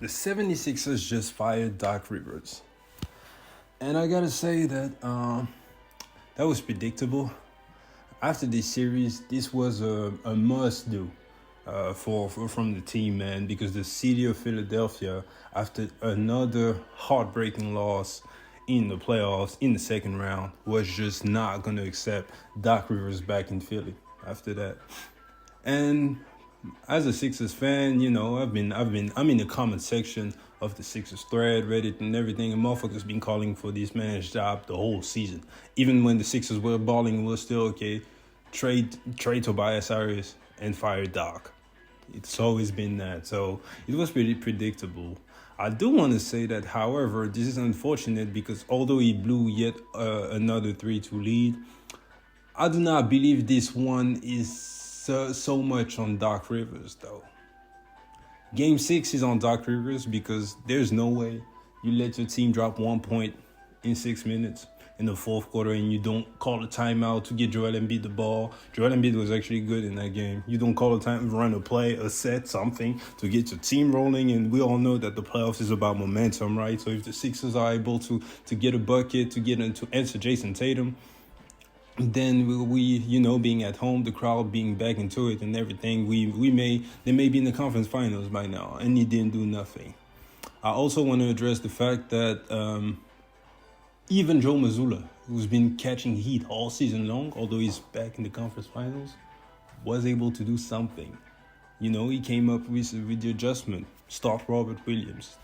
The 76ers just fired Doc Rivers. And I gotta say that was predictable. After this series, this was a must do from the team, man, because the city of Philadelphia, after another heartbreaking loss in the playoffs in the second round, was just not gonna accept Doc Rivers back in Philly after that. And as a Sixers fan, I'm in the comment section of the Sixers thread, Reddit, and everything, and motherfuckers been calling for this man's job the whole season. Even when the Sixers were balling, it was still okay. Trade Tobias Harris and fire Doc. It's always been that, so it was pretty predictable. I do want to say that, however, this is unfortunate because although he blew yet another 3-2 lead, I do not believe this one is so much on Doc Rivers, though. Game 6 is on Doc Rivers because there's no way you let your team drop 1 point in 6 minutes in the fourth quarter and you don't call a timeout to get Joel Embiid the ball. Joel Embiid was actually good in that game. You don't call a time, run a play, a set, something to get your team rolling. And we all know that the playoffs is about momentum, right? So if the Sixers are able to get a bucket, to answer Jason Tatum, then we being at home, the crowd being back into it and everything, they may be in the conference finals by now, and he didn't do nothing. I also want to address the fact that even Joe Mazzulla, who's been catching heat all season long, although he's back in the conference finals, was able to do something. He came up with the adjustment. Start Robert Williams,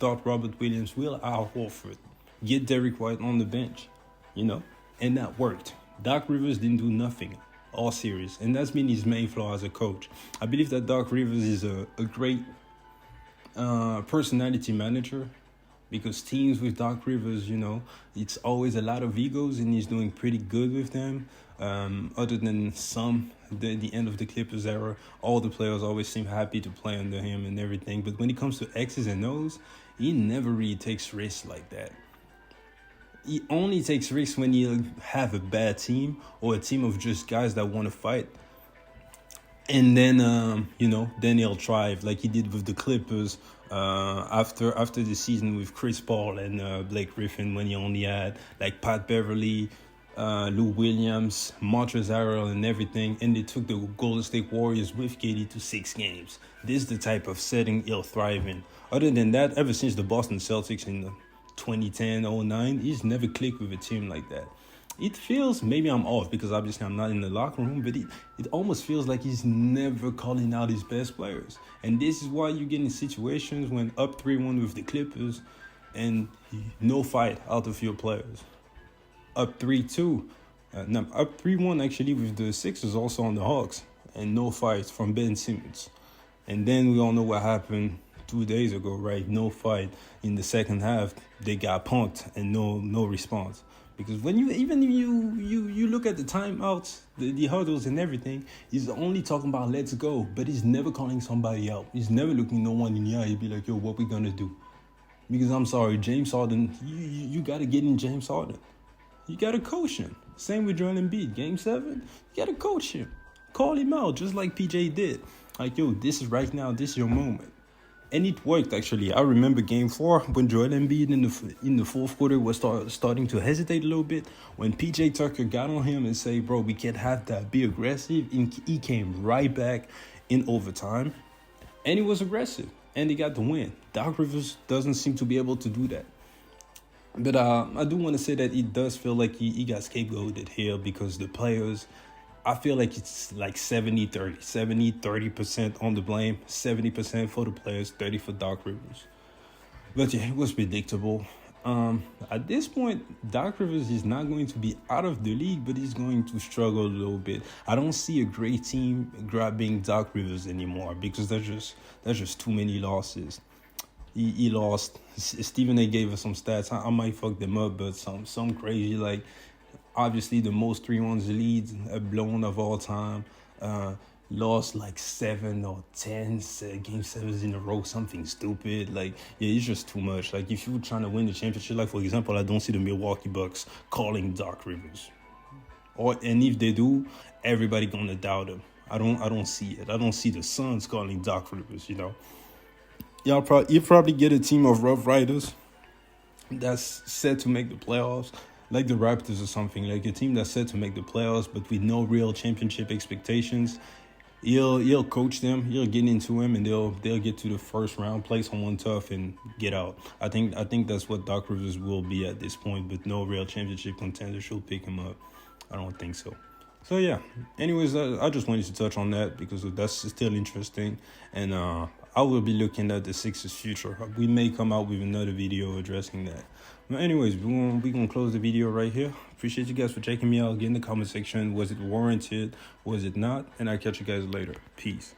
Will Al Horford, get Derrick White on the bench, and that worked. Doc Rivers didn't do nothing all series, and that's been his main flaw as a coach. I believe that Doc Rivers is a great personality manager, because teams with Doc Rivers, it's always a lot of egos, and he's doing pretty good with them. Other than the end of the Clippers era, all the players always seem happy to play under him and everything. But when it comes to X's and O's, he never really takes risks like that. He only takes risks when you have a bad team or a team of just guys that want to fight. And then, then he'll thrive like he did with the Clippers after the season with Chris Paul and Blake Griffin, when he only had like Pat Beverly, Lou Williams, Montrezl Harrell and everything. And they took the Golden State Warriors with KD to 6 games. This is the type of setting he'll thrive in. Other than that, ever since the Boston Celtics in the 2010-09, he's never clicked with a team like that. It feels, maybe I'm off because obviously I'm not in the locker room, but it almost feels like he's never calling out his best players. And this is why you get in situations when up 3-1 with the Clippers and no fight out of your players. Up 3-2, up 3-1 actually with the Sixers also on the Hawks, and no fights from Ben Simmons. And then we all know what happened 2 days ago, right? No fight in the second half. They got punked and no response. Because when you look at the timeouts, the huddles and everything, he's only talking about let's go, but he's never calling somebody out. He's never looking no one in the eye. He'd be like, yo, what we gonna do? Because I'm sorry, James Harden, you gotta get in James Harden. You gotta coach him. Same with Joel Embiid. Game 7, you gotta coach him. Call him out, just like PJ did. Like, yo, this is right now, this is your moment. And it worked, actually. I remember Game 4 when Joel Embiid in the fourth quarter was starting to hesitate a little bit. When PJ Tucker got on him and said, bro, we can't have that. Be aggressive. And he came right back in overtime. And he was aggressive. And he got the win. Doc Rivers doesn't seem to be able to do that. But I do want to say that it does feel like he got scapegoated here because the players, I feel like it's like 70-30. 30% on the blame, 70% for the players, 30% for Doc Rivers. But yeah, it was predictable. At this point, Doc Rivers is not going to be out of the league, but he's going to struggle a little bit. I don't see a great team grabbing Doc Rivers anymore because there's just too many losses. He lost. Stephen A gave us some stats. I might fuck them up, but some crazy, like obviously the most 3-1 leads blown of all time. Lost like 7 or 10 game 7s in a row, something stupid. Like, yeah, it's just too much. Like, if you're trying to win the championship, like for example, I don't see the Milwaukee Bucks calling Doc Rivers. And if they do, everybody gonna doubt him. I don't see it. I don't see the Suns calling Doc Rivers, you probably get a team of Rough Riders that's set to make the playoffs, like the Raptors or something, like a team that's set to make the playoffs, but with no real championship expectations. He'll coach them. He'll get into him, and they'll get to the first round, play someone tough, and get out. I think that's what Doc Rivers will be at this point, but no real championship contender should pick him up. I don't think so. So yeah. Anyways, I just wanted to touch on that because that's still interesting, and I will be looking at the Sixers' future. We may come out with another video addressing that. But anyways, we gonna close the video right here. Appreciate you guys for checking me out. Get in the comment section. Was it warranted? Was it not? And I'll catch you guys later. Peace.